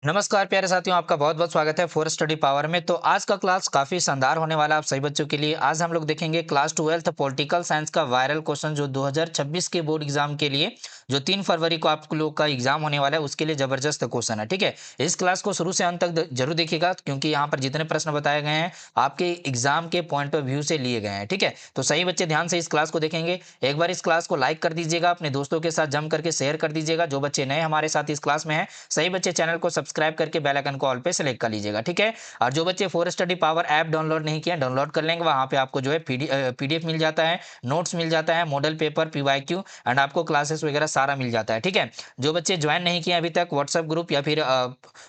नमस्कार प्यारे साथियों, आपका बहुत बहुत स्वागत है फॉर स्टडी पावर में। तो आज का क्लास काफी शानदार होने वाला है आप सभी बच्चों के लिए। आज हम लोग देखेंगे क्लास 12th पॉलिटिकल साइंस का वायरल क्वेश्चन जो 2026 के बोर्ड एग्जाम के लिए जो 3 फरवरी को आप लोग का एग्जाम होने वाला है उसके लिए जबरदस्त क्वेश्चन है। ठीक है, इस क्लास को शुरू से अंत तक जरूर देखिएगा क्योंकि यहाँ पर जितने प्रश्न बताए गए हैं आपके एग्जाम के पॉइंट ऑफ व्यू से लिए गए हैं। ठीक है, तो सही बच्चे ध्यान से इस क्लास को देखेंगे। एक बार इस क्लास को लाइक कर दीजिएगा, अपने दोस्तों के साथ जम करके शेयर कर दीजिएगा। जो बच्चे नए हमारे साथ इस क्लास में हैं, सही बच्चे चैनल को सब्सक्राइब करके बेल आइकन को ऑल पे सेलेक्ट कर लीजिएगा। ठीक है, और जो बच्चे for study power app download नहीं किया डाउनलोड कर लेंगे। वहां पे आपको जो है पीडीएफ मिल जाता है, नोट्स मिल जाता है, मॉडल पेपर, पीवाईक्यू एंड आपको क्लासेस वगैरह सारा मिल जाता है। ठीक है, जो बच्चे ज्वाइन नहीं किए अभी तक व्हाट्सएप ग्रुप या फिर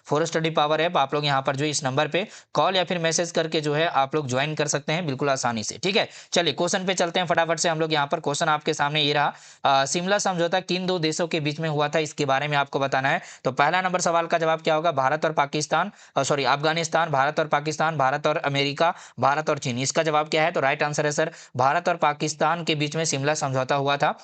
फॉर स्टडी पावर ऐप, आप लोग यहाँ पर जो इस नंबर पे कॉल या फिर मैसेज करके जो है आप लोग ज्वाइन कर सकते हैं बिल्कुल आसानी से। ठीक है, चलिए क्वेश्चन पे चलते हैं फटाफट से। हम लोग यहाँ पर क्वेश्चन आपके सामने ये रहा, शिमला समझौता किन दो देशों के बीच में हुआ था इसके बारे में आपको बताना है। तो पहला नंबर सवाल का जवाब क्या होगा? भारत और पाकिस्तान, सॉरी अफगानिस्तान, भारत और पाकिस्तान, भारत और अमेरिका, भारत और चीन। इसका जवाब क्या है? तो राइट आंसर है सर भारत और पाकिस्तान के बीच में शिमला समझौता हुआ था।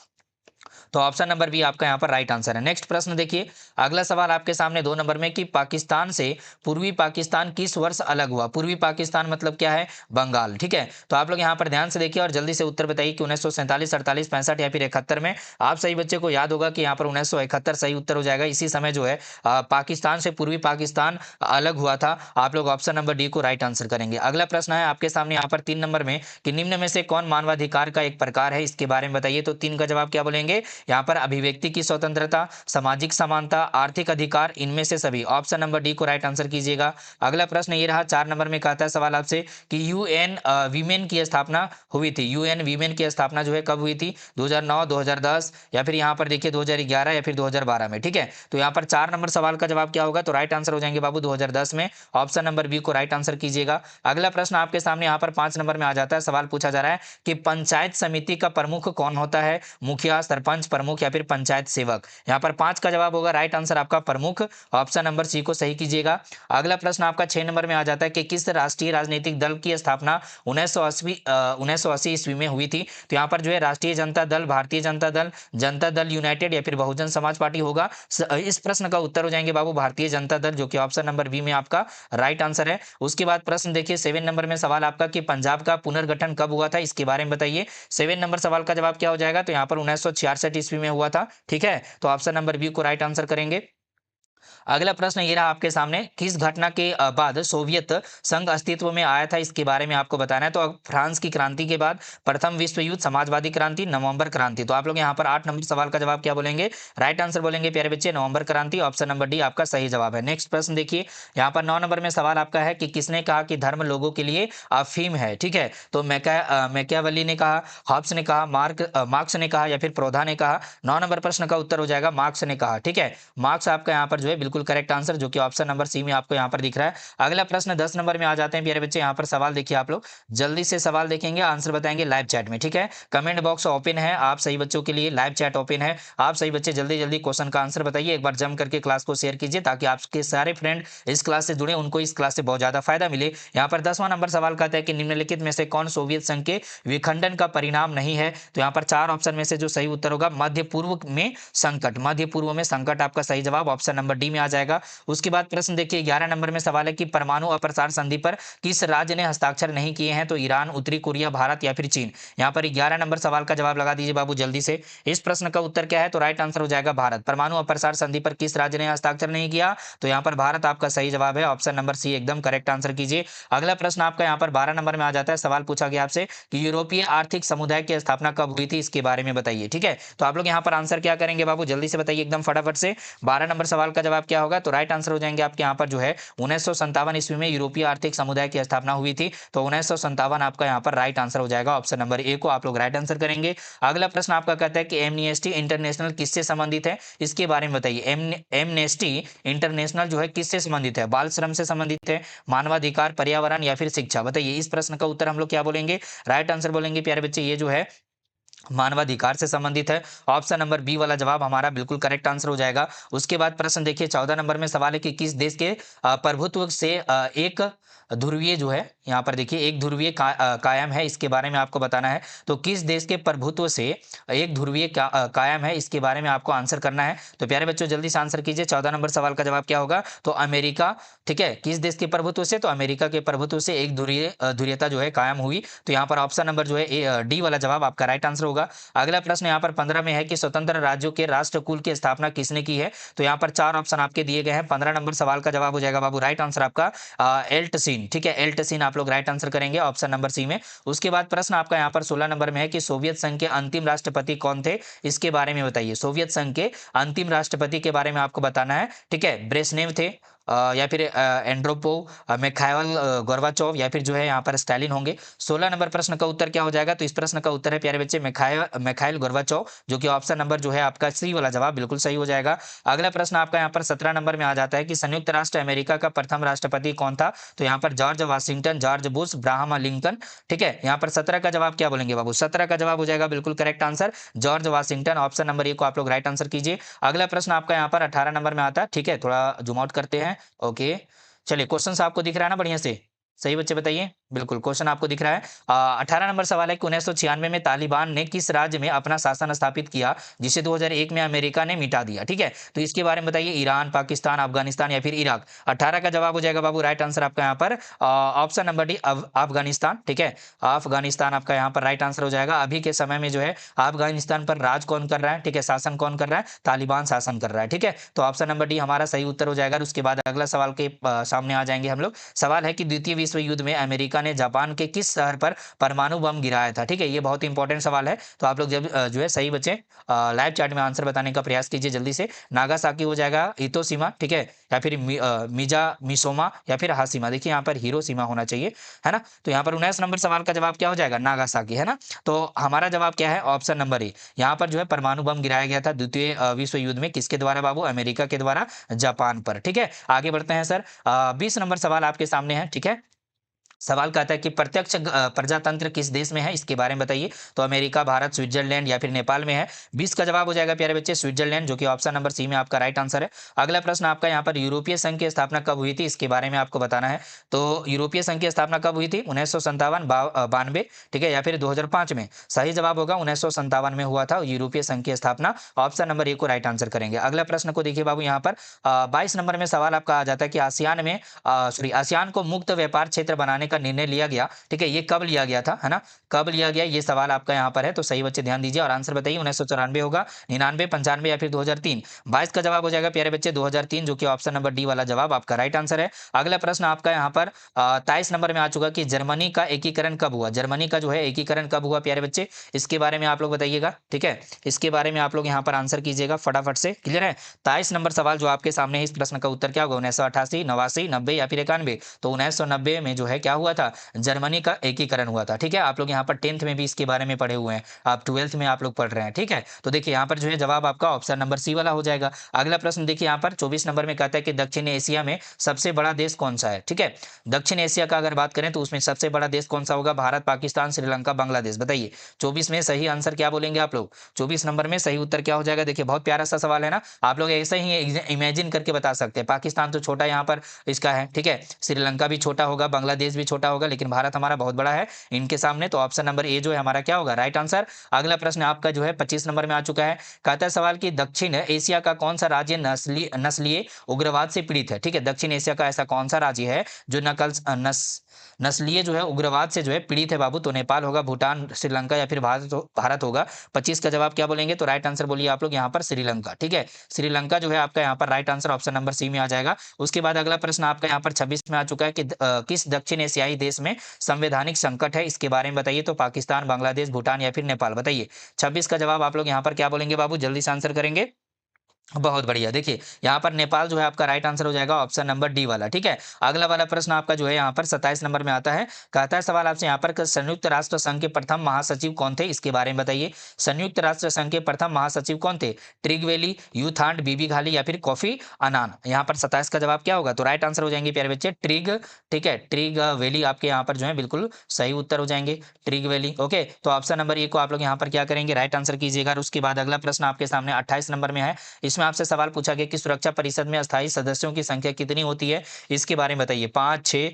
तो ऑप्शन नंबर बी आपका यहाँ पर राइट आंसर है। नेक्स्ट प्रश्न देखिए, अगला सवाल आपके सामने 2 नंबर में कि पाकिस्तान से पूर्वी पाकिस्तान किस वर्ष अलग हुआ? पूर्वी पाकिस्तान मतलब क्या है? बंगाल। ठीक है, तो आप लोग यहाँ पर ध्यान से देखिए और जल्दी से उत्तर बताइए कि 1947, 48, 65 या फिर 71 में। आप सही बच्चे को याद होगा कि यहाँ पर 1971 सही उत्तर हो जाएगा। इसी समय जो है पाकिस्तान से पूर्वी पाकिस्तान अलग हुआ था। आप लोग ऑप्शन नंबर डी को राइट आंसर करेंगे। अगला प्रश्न है आपके सामने यहाँ पर 3 नंबर में कि निम्न में से कौन मानवाधिकार का एक प्रकार है इसके बारे में बताइए। तो 3 का जवाब क्या बोलेंगे? यहाँ पर अभिव्यक्ति की स्वतंत्रता, सामाजिक समानता, आर्थिक अधिकार, इनमें से सभी। ऑप्शन नंबर डी को राइट आंसर कीजिएगा। अगला प्रश्न ये रहा, 4 नंबर में कहता है सवाल आपसे कि यूएन वीमेन की स्थापना हुई थी। यूएन वीमेन की स्थापना जो है कब हुई थी? 2009, 2010 या फिर यहाँ पर देखिए 2011 या फिर 2012 में। ठीक है, तो यहाँ पर 4 नंबर सवाल का जवाब क्या होगा? तो राइट आंसर हो जाएंगे बाबू 2010 में। ऑप्शन नंबर बी को राइट आंसर कीजिएगा। अगला प्रश्न आपके सामने यहाँ पर 5 नंबर में आ जाता है। सवाल पूछा जा रहा है कि पंचायत समिति का प्रमुख कौन होता है? मुखिया, सरपंच, प्रमुख या फिर पंचायत सेवक। यहाँ पर 5 का जवाब होगा राइट आंसर आपका प्रमुख। ऑप्शन नंबर सी को सही कीजिएगा। अगला प्रश्न आपका 6 नंबर में आ जाता है कि किस राष्ट्रीय राजनीतिक दल की स्थापना 1980 ईस्वी में हुई थी? तो यहाँ पर जो है राष्ट्रीय जनता दल, भारतीय जनता दल, जनता दल यूनाइटेड या फिर बहुजन समाज पार्टी होगा। इस प्रश्न का उत्तर हो जाएंगे बाबू भारतीय जनता दल, जो कि ऑप्शन नंबर बी में आपका राइट आंसर है। उसके बाद प्रश्न देखिए 7 नंबर में सवाल आपका कि पंजाब का पुनर्गठन कब हुआ था इसके बारे में बताइए। 7 नंबर सवाल का जवाब क्या हो जाएगा? तो यहाँ पर 1966 ईस्वी में हुआ था। ठीक है, तो ऑप्शन नंबर बी को राइट आंसर करेंगे। अगला प्रश्न ये रहा आपके सामने, किस घटना के बाद सोवियत संघ अस्तित्व में आया था इसके बारे में आपको बताना है। तो फ्रांस की क्रांति के बाद, प्रथम विश्व युद्ध, समाजवादी क्रांति, नवंबर क्रांति। तो आप लोग यहाँ पर 8 नंबर सवाल का जवाब क्या बोलेंगे? राइट आंसर बोलेंगे प्यारे बच्चे नवंबर क्रांति। ऑप्शन नंबर डी आपका सही जवाब है। नेक्स्ट प्रश्न देखिए, यहाँ पर 9 नंबर में सवाल आपका है कि किसने कहा कि धर्म लोगों के लिए अफीम है? ठीक है, तो मैकियावेली ने कहा, हॉब्स ने कहा, मार्क्स ने कहा या फिर प्रोधा ने कहा। 9 नंबर प्रश्न का उत्तर हो जाएगा मार्क्स ने कहा। ठीक है, मार्क्स आपका यहाँ पर जो है बिल्कुल करेक्ट आंसर, जो कि ऑप्शन नंबर सी में आपको यहाँ पर दिख रहा है। अगला प्रश्न 10 नंबर में आ जाते हैं प्यारे बच्चे। यहाँ पर सवाल देखिए, आप लोग जल्दी से सवाल देखेंगे, आंसर बताएंगे लाइव चैट में। ठीक है, कमेंट बॉक्स ओपन है आप सही बच्चों के लिए, लाइव चैट ओपन है। आप सही बच्चे जल्दी जल्दी क्वेश्चन का आंसर बताइए। एक बार जम करके क्लास को शेयर कीजिए ताकि आपके सारे फ्रेंड इस क्लास से जुड़े, उनको इस क्लास से बहुत ज्यादा फायदा मिले। यहाँ पर 10वां नंबर सवाल कहता है कि निम्नलिखित में से कौन सोवियत संघ के विखंडन का परिणाम नहीं है? तो यहाँ पर 4 ऑप्शन में से जो सही उत्तर होगा मध्य पूर्व में संकट, मध्य पूर्व में संकट आपका सही जवाब ऑप्शन नंबर डी में आ जाएगा। उसके बाद प्रश्न देखिए 11 नंबर में सवाल है कि परमाणु अप्रसार संधि पर किस राज्य ने हस्ताक्षर नहीं किए हैं? तो ईरान, उत्तरी कोरिया, भारत या फिर चीन। यहाँ पर 11 नंबर सवाल का जवाब लगा दीजिए बाबू जल्दी से। इस प्रश्न का उत्तर क्या है? तो राइट आंसर हो जाएगा भारत। परमाणु अप्रसार संधि पर किस राज्य ने हस्ताक्षर नहीं किया? तो यहाँ पर भारत आपका सही जवाब है। ऑप्शन नंबर सी एकदम करेक्ट आंसर कीजिए। अगला प्रश्न आपका यहाँ पर 12 नंबर में आ जाता है। सवाल पूछा गया आपसे कि यूरोपीय आर्थिक समुदाय की स्थापना कब हुई थी इसके बारे में बताइए। ठीक है, तो आप लोग यहाँ पर आंसर क्या करेंगे बाबू जल्दी से बताइए एकदम फटाफट से। 12 नंबर सवाल का जवाब क्या होगा? तो राइट आंसर हो जाएंगे आपके यहाँ पर जो है 1957 ईस्वी में यूरोपीय आर्थिक समुदाय की स्थापना हुई थी। तो 1957 आपका यहाँ पर राइट आंसर हो जाएगा। ऑप्शन नंबर ए को आप लोग राइट आंसर करेंगे। अगला प्रश्न आपका कहता है कि एमनेस्टी इंटरनेशनल किससे संबंधित है इसके बारे में बताइए। एमनेस्टी इंटरनेशनल जो है किससे संबंधित है? बाल श्रम से संबंधित है, मानवाधिकार, पर्यावरण या फिर शिक्षा? बताइए, इस प्रश्न का उत्तर हम लोग क्या बोलेंगे? राइट आंसर बोलेंगे प्यारे बच्चे, ये जो है मानवाधिकार से संबंधित है। ऑप्शन नंबर बी वाला जवाब हमारा बिल्कुल करेक्ट आंसर हो जाएगा। उसके बाद प्रश्न देखिए 14 नंबर में सवाल है कि किस देश के प्रभुत्व से एक ध्रुवीय जो है, यहाँ पर देखिए एक ध्रुवीय कायम है, इसके बारे में आपको बताना है। तो किस देश के प्रभुत्व से एक ध्रुवीय कायम है, इसके बारे में आपको आंसर करना है। तो प्यारे बच्चों जल्दी से आंसर कीजिए। 14 नंबर सवाल का जवाब क्या होगा? तो अमेरिका। ठीक है, किस देश के प्रभुत्व से? तो अमेरिका के प्रभुत्व से एक ध्रुवीयता जो है कायम हुई। तो यहाँ पर ऑप्शन नंबर जो है डी वाला जवाब आपका राइट आंसर होगा। अगला प्रश्न यहाँ पर 15 में है कि स्वतंत्र राज्यों के राष्ट्रकुल की स्थापना किसने की है? तो यहाँ पर 4 ऑप्शन आपके दिए गए हैं। 15 नंबर सवाल का जवाब हो जाएगा बाबू राइट आंसर आपका एल्टसीन। ठीक है, एल्टसीन आप लोग राइट आंसर करेंगे ऑप्शन नंबर सी में। उसके बाद प्रश्न आपका यहाँ पर 16 नंबर में है कि सोवियत संघ के अंतिम राष्ट्रपति कौन थे, इसके बारे में बताइए। सोवियत संघ के अंतिम राष्ट्रपति के बारे में आपको बताना है। ठीक है, ब्रेसनेव थे, या फिर एंड्रोपोव, मिखाइल गोर्बाचोव, या फिर जो है यहाँ पर स्टालिन होंगे। 16 नंबर प्रश्न का उत्तर क्या हो जाएगा? तो इस प्रश्न का उत्तर है प्यारे बच्चे मिखाइल गोर्बाचोव, जो कि ऑप्शन नंबर जो है आपका सी वाला जवाब बिल्कुल सही हो जाएगा। अगला प्रश्न आपका यहाँ पर 17 नंबर में आ जाता है कि संयुक्त राष्ट्र अमेरिका का प्रथम राष्ट्रपति कौन था? तो यहाँ पर George Washington, George Bush, Abraham Lincoln. ठीक है, यहाँ पर 17 का जवाब क्या बोलेंगे बाबू? 17 का जवाब हो जाएगा बिल्कुल correct answer George Washington. Option number A को आप लोग राइट आंसर कीजिए। अगला प्रश्न आपका यहाँ पर 18 नंबर में आता है। ठीक है, थोड़ा जूम आउट करते हैं। ओके, चलिए क्वेश्चन आपको दिख रहा है ना बढ़िया से? सही बच्चे बताइए। बिल्कुल क्वेश्चन आपको दिख रहा है। 18 नंबर सवाल है कि 1996 में तालिबान ने किस राज्य में अपना शासन स्थापित किया जिसे 2001 में अमेरिका ने मिटा दिया? ठीक है, तो इसके बारे में बताइए। ईरान, पाकिस्तान, अफगानिस्तान या फिर इराक? 18 का जवाब हो जाएगा बाबू राइट आंसर आपका यहाँ पर ऑप्शन नंबर डी अफगानिस्तान। ठीक है, अफगानिस्तान आपका यहाँ पर राइट आंसर हो जाएगा। अभी के समय में जो है अफगानिस्तान पर राज कौन कर रहा है? ठीक है, शासन कौन कर रहा है? तालिबान शासन कर रहा है। ठीक है, तो ऑप्शन नंबर डी हमारा सही उत्तर हो जाएगा। उसके बाद अगला सवाल के सामने आ जाएंगे हम लोग। सवाल है कि द्वितीय विश्व युद्ध में अमेरिका ने जापान के किस शहर पर परमाणु बम गिराया था? ठीक है, ये बहुत इंपॉर्टेंट सवाल है। तो आप लोग जब जो है सही बच्चे लाइव चैट में आंसर बताने का प्रयास कीजिए जल्दी से। नागासाकी हो जाएगा, हिरोशिमा, ठीक है, या फिर मिसोमा या फिर हाशिमा। देखिए यहाँ पर हिरोशिमा होना चाहिए, है ना। तो यहाँ पर 19 नंबर सवाल का जवाब क्या हो जाएगा? नागासाकी, है ना। तो हमारा जवाब क्या है? Option number A. यहाँ पर जो है परमाणु बम गिराया गया था द्वितीय विश्व युद्ध में, किसके द्वारा बाबू? अमेरिका के द्वारा जापान पर। ठीक है, आगे बढ़ते हैं सर। 20 नंबर सवाल आपके सामने है। ठीक है, सवाल कहता है कि प्रत्यक्ष प्रजातंत्र किस देश में है, इसके बारे में बताइए। तो अमेरिका, भारत, स्विट्जरलैंड या फिर नेपाल में है? 20 का जवाब हो जाएगा प्यारे बच्चे स्विट्जरलैंड, जो कि ऑप्शन नंबर सी में आपका राइट आंसर है। अगला प्रश्न आपका यहाँ पर यूरोपीय संघ की स्थापना कब हुई थी, इसके बारे में आपको बताना है। तो यूरोपीय संघ की स्थापना कब हुई थी? 1957, 92, ठीक है, या फिर 2005 में? सही जवाब होगा 1957 में हुआ था यूरोपीय संघ की स्थापना। ऑप्शन नंबर ए को राइट आंसर करेंगे। अगला प्रश्न को देखिए बाबू, यहाँ पर 22 नंबर में सवाल आपका आ जाता है कि आसियान में आसियान को मुक्त व्यापार क्षेत्र बनाने का निर्णय लिया गया। ठीक है, ये कब लिया गया था, है ना? कब लिया गया, ये सवाल आपका यहाँ पर है। तो सही बच्चे ध्यान दीजिए और आंसर बताइए। 1994 होगा, 99, 95 या फिर 2003? 22 का जवाब हो जाएगा प्यारे बच्चे 2003, जो कि ऑप्शन नंबर डी वाला जवाब आपका राइट आंसर है। अगला प्रश्न आपका यहाँ पर 23 नंबर में आ चुका कि जर्मनी का एकीकरण कब हुआ? जर्मनी का जो है एकीकरण कब हुआ प्यारे बच्चे? इसके बारे में आप लोग बताइएगा। ठीक है, इसके बारे में आप लोग यहाँ पर आंसर कीजिएगा फटाफट से। क्लियर है? 23 नंबर सवाल जो आपके सामने है, इस प्रश्न का उत्तर क्या होगा? 1988, 89, 90 या फिर 91? तो 1990 में जो है क्या हुआ था? जर्मनी का एकीकरण हुआ था। ठीक है, आप लोग यहाँ पर 10th में भी इसके बारे में पढ़े हुए हैं, आप 12th में आप लोग पढ़ रहे हैं। ठीक है, तो देखिए यहाँ पर जो है जवाब आपका ऑप्शन नंबर सी वाला हो जाएगा। अगला प्रश्न देखिए यहाँ पर 24 नंबर में कहता है कि दक्षिण एशिया में सबसे बड़ा देश कौन सा है? ठीक है, दक्षिण एशिया का अगर बात करें तो उसमें सबसे बड़ा देश कौन सा होगा? भारत, पाकिस्तान, श्रीलंका, बांग्लादेश? बताइए 24 में सही आंसर क्या बोलेंगे आप लोग? 24 नंबर में सही उत्तर क्या हो जाएगा? देखिए बहुत प्यारा सा सवाल है ना, आप लोग ऐसे ही इमेजिन करके बता सकते हैं। पाकिस्तान तो छोटा यहाँ पर इसका है, ठीक है, श्रीलंका भी छोटा होगा, बांग्लादेश भी छोटा होगा, लेकिन भारत हमारा बहुत बड़ा है इनके सामने। तो ऑप्शन नंबर ए जो है हमारा क्या होगा? Right answer. अगला प्रश्न आपका जो है 25 नंबर में आ चुका है। कहता है सवाल कि दक्षिण एशिया का कौन सा राज्य नस्लीय उग्रवाद से पीड़ित है? ठीक है, दक्षिण एशिया का ऐसा कौन सा राज्य है जो नस्लीय जो है उग्रवाद से जो है पीड़ित है बाबू? तो नेपाल होगा, भूटान, श्रीलंका या फिर भारत होगा? 25 का जवाब क्या बोलेंगे? तो राइट आंसर बोलिए आप लोग यहाँ पर श्रीलंका। ठीक है, श्रीलंका जो है आपका यहाँ पर right answer option number C में आ जाएगा। उसके बाद अगला प्रश्न आपका यहाँ पर 26 में आ चुका है कि किस दक्षिण एशियाई देश में संवैधानिक संकट है, इसके बारे में बताइए। तो पाकिस्तान, बांग्लादेश, भूटान या फिर नेपाल? बताइए 26 का जवाब आप लोग यहाँ पर क्या बोलेंगे बाबू? जल्दी से आंसर करेंगे। बहुत बढ़िया। देखिए, यहाँ पर नेपाल जो है आपका राइट आंसर हो जाएगा ऑप्शन नंबर डी वाला, ठीक है। अगला वाला प्रश्न आपका जो है यहाँ पर 27 नंबर में आता है। कहता है सवाल आपसे यहाँ पर कि संयुक्त राष्ट्र संघ के प्रथम महासचिव कौन थे? इसके बारे में बताइए। संयुक्त राष्ट्र संघ के प्रथम महासचिव कौन थे? ट्रिगवेली, यूथांड, बीबी घाली या फिर कोफी अनान? यहाँ पर 27 का जवाब क्या होगा? तो राइट आंसर हो जाएंगे प्यारे बच्चे ट्रिग, ठीक है, ट्रिग वैली आपके यहाँ पर जो है बिल्कुल सही उत्तर हो जाएंगे, ट्रिग वैली। ओके, तो ऑप्शन नंबर ए को आप लोग यहाँ पर क्या करेंगे? राइट आंसर कीजिएगा। और उसके बाद अगला प्रश्न आपके सामने 28 नंबर में है। इसमें आपसे सवाल पूछा गया कि सुरक्षा परिषद में अस्थायी सदस्यों की संख्या कितनी होती है? इसके बारे में बताइए। 5, 6,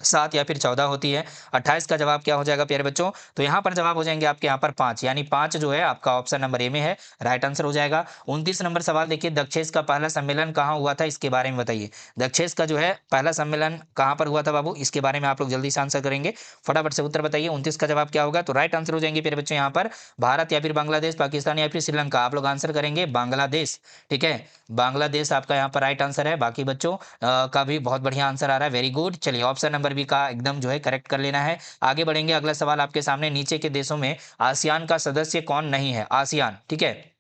7 या फिर 14 होती है? 28 का जवाब क्या हो जाएगा प्यारे बच्चों? तो यहाँ पर जवाब हो जाएंगे आपके यहाँ पर 5, यानी 5 जो है आपका ऑप्शन नंबर ए में है, राइट आंसर हो जाएगा। 29 नंबर सवाल देखिए, दक्षेस का पहला सम्मेलन कहाँ हुआ था? इसके बारे में बताइए। दक्षेस का जो है पहला सम्मेलन कहाँ पर हुआ था बाबू? इसके बारे में आप लोग जल्दी से आंसर करेंगे, फटाफट से उत्तर बताइए। 29 का जवाब क्या होगा? तो राइट आंसर हो जाएंगे प्यारे बच्चों यहाँ पर भारत या फिर बांग्लादेश, पाकिस्तान या फिर श्रीलंका। आप लोग आंसर करेंगे बांग्लादेश, ठीक है, बांग्लादेश आपका यहाँ पर राइट आंसर है। बाकी बच्चों का भी बहुत बढ़िया आंसर आ रहा है, वेरी गुड। चलिए ऑप्शन नंबर बी का एकदम जो है करेक्ट कर लेना है। आगे बढ़ेंगे, अगला सवाल आपके सामने, नीचे के देशों में आसियान का सदस्य कौन नहीं है? आसियान, ठीक है,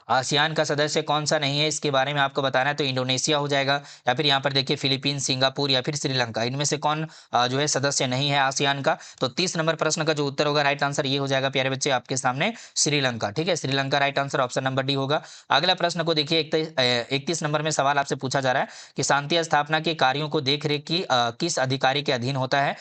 आसियान का सदस्य कौन सा नहीं है, इसके बारे में आपको बताना है। तो इंडोनेशिया हो जाएगा, या फिर यहाँ पर देखिए फिलीपींस, सिंगापुर या फिर श्रीलंका, इनमें से कौन जो है सदस्य नहीं है आसियान का? तो 30 नंबर प्रश्न का जो उत्तर होगा, राइट आंसर ये हो जाएगा प्यारे बच्चे आपके सामने, श्रीलंका, ठीक है, Sri Lanka right answer, option number D होगा। अगला प्रश्न को देखिए, 31 नंबर में सवाल आपसे पूछा जा रहा है कि शांति स्थापना के कार्यों को देख रेख की किस अधिकारी के अधीन होता है,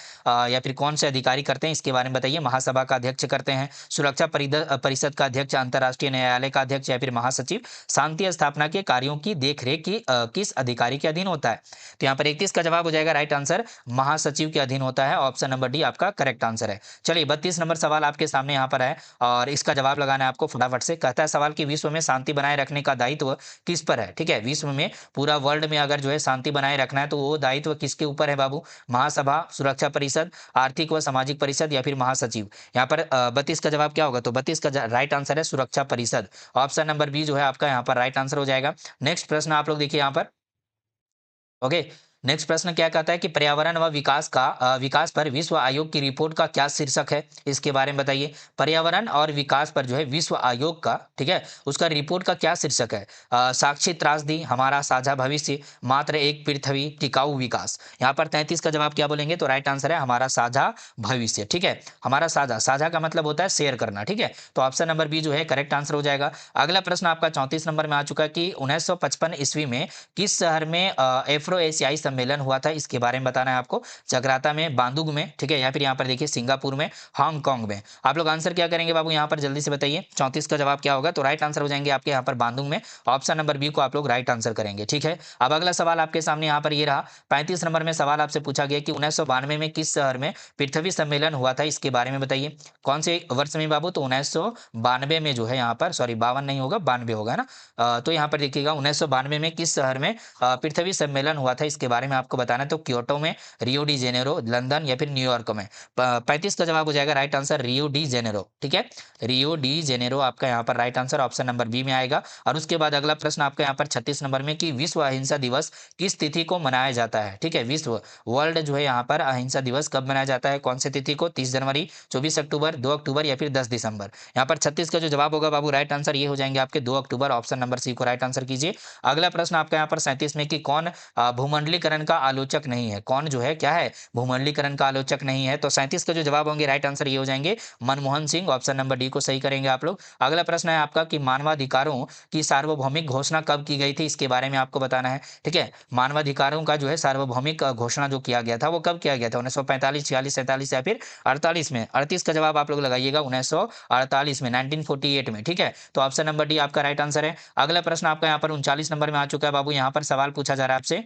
या फिर कौन से अधिकारी करते हैं, इसके बारे में बताइए। महासभा का अध्यक्ष करते हैं, सुरक्षा परिषद का अध्यक्ष, अंतर्राष्ट्रीय न्यायालय का अध्यक्ष या फिर महासचिव? शांति स्थापना के कार्यों की देखरेख की किस अधिकारी के अधीन होता है? तो यहाँ पर 31 का जवाब हो जाएगा राइट आंसर, महासचिव के अधीन होता है, ऑप्शन नंबर डी आपका करेक्ट आंसर है। चलिए 32 नंबर सवाल आपके सामने यहाँ पर है और इसका जवाब लगाना है आपको फटाफट से। कहता है सवाल कि विश्व में शांति बनाए रखने का दायित्व किस पर है? ठीक है, विश्व में पूरा वर्ल्ड में अगर जो है शांति बनाए रखना है तो वो दायित्व किसके ऊपर है बाबू? महासभा, सुरक्षा परिषद, आर्थिक व सामाजिक परिषद या फिर महासचिव? यहाँ पर 32 का जवाब क्या होगा? तो 32 का राइट आंसर है सुरक्षा परिषद, ऑप्शन नंबर बी जो है आपका यहाँ पर राइट आंसर हो जाएगा। नेक्स्ट प्रश्न आप लोग देखिए यहाँ पर, ओके, नेक्स्ट प्रश्न क्या कहता है कि पर्यावरण व विकास पर विश्व आयोग की रिपोर्ट का क्या शीर्षक है? इसके बारे में बताइए। पर्यावरण और विकास पर जो है विश्व आयोग का, ठीक है, उसका रिपोर्ट का क्या शीर्षक है? साक्षी त्रासदी, हमारा साझा भविष्य, मात्र एक पृथ्वी, टिकाऊ विकास? यहाँ पर 33 का जवाब क्या बोलेंगे? तो राइट आंसर है हमारा साझा भविष्य, ठीक है, हमारा साझा, साझा का मतलब होता है शेयर करना, ठीक है, तो ऑप्शन नंबर बी जो है करेक्ट आंसर हो जाएगा। अगला प्रश्न आपका 34 नंबर में आ चुका है कि 1955 ईस्वी में किस शहर में एफ्रो एशियाई सम्मेलन हुआ था? इसके बारे में बताना है आपको। जगराता में, बांदुग में, ठीक है, या फिर यहाँ पर देखिए सिंगापुर में, हांगकांग में? आप लोग आंसर क्या करेंगे बाबू यहाँ पर जल्दी से बताइए। 34 का जवाब क्या होगा? तो राइट आंसर हो जाएंगे आपके यहाँ पर बांदुग में, ऑप्शन नंबर बी को आप लोग राइट आंसर करेंगे, ठीक है। अब अगला सवाल आपके सामने यहाँ पर ये रहा, 35 नंबर में सवाल आपसे पूछा गया कि 1992 में किस शहर में पृथ्वी सम्मेलन हुआ था? इसके बारे में बताइए। कौन से वर्ष में बाबू? तो 1992 में जो है यहाँ पर, सॉरी 52 नहीं होगा, 92 होगा ना। तो यहाँ पर देखिएगा 1992 में किस शहर में पृथ्वी सम्मेलन हुआ था, इसके बारे में आपको बताना है। तो क्योटो में, रियो डी जेनेरो, लंदन या फिर न्यूयॉर्क में? 35 का जवाब हो जाएगा right answer Rio de Janeiro, ठीक है, रियो डी जेनेरो आपका यहाँ पर right answer, option number B में आएगा। और उसके बाद अगला प्रश्न आपका यहाँ पर 36 नंबर में कि विश्व अहिंसा दिवस किस तिथि को मनाया जाता है? ठीक है, विश्व वर्ल्ड जो है यहाँ पर अहिंसा दिवस कब मनाया जाता है? कौन सी तिथि को? 30 जनवरी, 24 अक्टूबर, 2 अक्टूबर या फिर 10 दिसंबर? यहाँ पर 36 का जो जवाब होगा बाबू राइट आंसर ये हो जाएंगे आपके 2 अक्टूबर, ऑप्शन नंबर सी को राइट आंसर कीजिए। अगला प्रश्न आपका यहाँ पर 37 में कि कौन भूमंडलीकरण का आलोचक नहीं है? कौन जो है क्या है भूमंडलीकरण का आलोचक नहीं है? तो 37 का जो जवाब होंगे राइट आंसर ये हो जाएंगे Manmohan Singh, option number D को सही करेंगे आप लोग। अगला प्रश्न है आपका कि मानवाधिकारों की सार्वभौमिक घोषणा कब की गई थी? इसके बारे में आपको बताना है, ठीक है, मानवाधिकारों का जो है सार्वभौमिक घोषणा जो किया गया था वो कब किया गया था? 1945, 46, 47 या फिर 48 में? 38 का जवाब आप लोग लगाइएगा, 1948 में, 1948 में, ठीक है, तो ऑप्शन नंबर डी आपका राइट आंसर है। अगला प्रश्न आपका यहाँ पर 39 नंबर में आ चुका है बाबू। यहाँ पर सवाल पूछा जा रहा है आपसे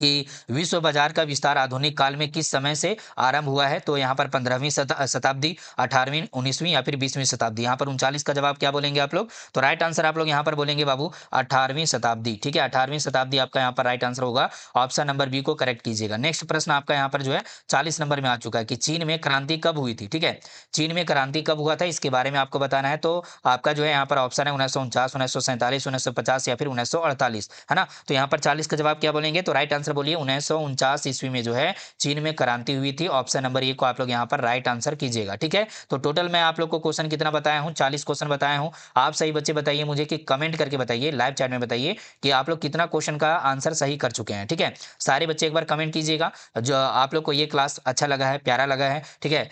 कि विश्व बाजार का विस्तार आधुनिक काल में किस समय से आरंभ हुआ है? तो यहाँ पर 15वीं शताब्दी, 18वीं, 19वीं या फिर 20वीं शताब्दी? यहाँ पर 39 का जवाब क्या बोलेंगे आप लोग? तो राइट आंसर आप लोग यहाँ पर बोलेंगे बाबू 18वीं शताब्दी, ठीक है, 18वीं शताब्दी आपका यहाँ पर राइट आंसर होगा, ऑप्शन नंबर बी को करेक्ट कीजिएगा। नेक्स्ट प्रश्न आपका यहाँ पर जो है 40 नंबर में आ चुका है कि चीन में क्रांति कब हुई थी? ठीक है, चीन में क्रांति कब हुआ था इसके बारे में आपको बताना है। तो आपका जो है यहाँ पर ऑप्शन है 1949, 1947, 1950 या फिर 1948, है ना। तो यहाँ पर 40 का जवाब क्या बोलेंगे? तो राइट आंसर आंसर बोलिए। 1949 ईस्वी में जो है चीन में क्रांति हुई थी। ऑप्शन नंबर ए को आप लोग यहाँ पर राइट आंसर कीजिएगा, ठीक है। तो टोटल मैं आप लोग को क्वेश्चन कितना बताया हूँ, 40 क्वेश्चन बताया हूँ। आप सही बच्चे बताइए मुझे कि कमेंट करके बताइए, लाइव चैट में बताइए कि आप लोग कितना क्वेश्चन का आंसर सही कर चुके हैं, ठीक है। सारे बच्चे एक बार कमेंट कीजिएगा जो आप लोग को ये क्लास अच्छा लगा है, प्यारा लगा है, ठीक है।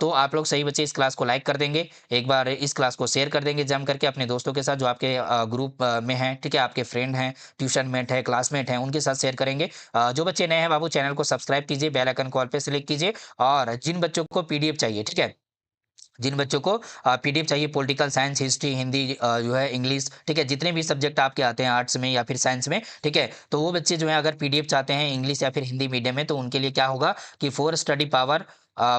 तो आप लोग सही बच्चे इस क्लास को लाइक कर देंगे, एक बार इस क्लास को शेयर कर देंगे जम करके अपने दोस्तों के साथ जो आपके ग्रुप में हैं, ठीक है, आपके फ्रेंड हैं, ट्यूशन मेट है, क्लासमेट हैं, उनके साथ शेयर करेंगे। जो बच्चे नए हैं बाबू चैनल को सब्सक्राइब कीजिए, बेल आइकन को ऑल पे सेलेक्ट कीजिए। और जिन बच्चों को पीडीएफ चाहिए, ठीक है, जिन बच्चों को पीडीएफ चाहिए पॉलिटिकल साइंस, हिस्ट्री, हिंदी, जो है इंग्लिश, ठीक है, जितने भी सब्जेक्ट आपके आते हैं आर्ट्स में या फिर साइंस में, ठीक है, तो वो बच्चे जो है अगर पीडीएफ चाहते हैं इंग्लिश या फिर हिंदी मीडियम में, तो उनके लिए क्या होगा कि four study power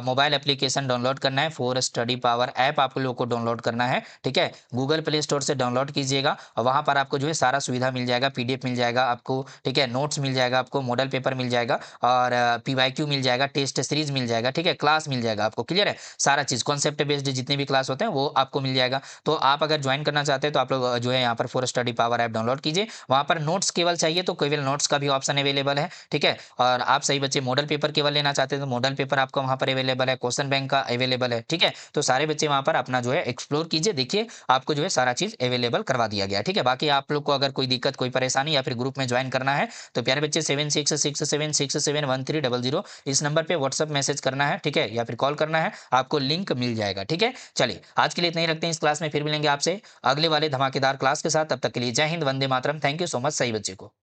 mobile application download करना है। फोर स्टडी पावर ऐप आप लोग को डाउनलोड करना है, ठीक है। गूगल प्ले स्टोर से डाउनलोड कीजिएगा और वहां पर आपको जो है सारा सुविधा मिल जाएगा, पीडीएफ मिल जाएगा आपको, ठीक है, नोट्स मिल जाएगा आपको, मॉडल पेपर मिल जाएगा और पीवाईक्यू मिल जाएगा, टेस्ट सीरीज मिल जाएगा, ठीक है, क्लास मिल जाएगा आपको। क्लियर है, सारा चीज कॉन्सेप्ट बेस्ड जितने भी क्लास होते हैं वो आपको मिल जाएगा। तो आप अगर ज्वाइन करना चाहते हैं तो आप लोग जो है यहाँ पर four study power app download कीजिए। वहां पर नोट्स केवल चाहिए तो केवल नोट्स का भी ऑप्शन अवेलेबल है, ठीक है। और आप सही बच्चे मॉडल पेपर केवल लेना चाहते हैं तो मॉडल पेपर आपका वहां पर अवेलेबल है, क्वेश्चन बैंक का अवेलेबल है, ठीक है। तो सारे बच्चे वहां पर अपना जो है एक्सप्लोर कीजिए, देखिए आपको जो है सारा चीज अवेलेबल करवा दिया गया, ठीक है। बाकी आप लोग को अगर कोई दिक्कत, कोई परेशानी या फिर ग्रुप में ज्वाइन करना है तो प्यारे बच्चे 7667671300 इस नंबर पे व्हाट्सअप मैसेज करना है, ठीक है, या फिर कॉल करना है, आपको लिंक मिल जाएगा, ठीक है। चलिए आज के लिए इतना ही रखते हैं, इस क्लास में फिर मिलेंगे आपसे अगले वाले धमाकेदार क्लास के साथ। तब तक के लिए जय Hind, Vande Mataram. Thank you so much सही बच्चे को।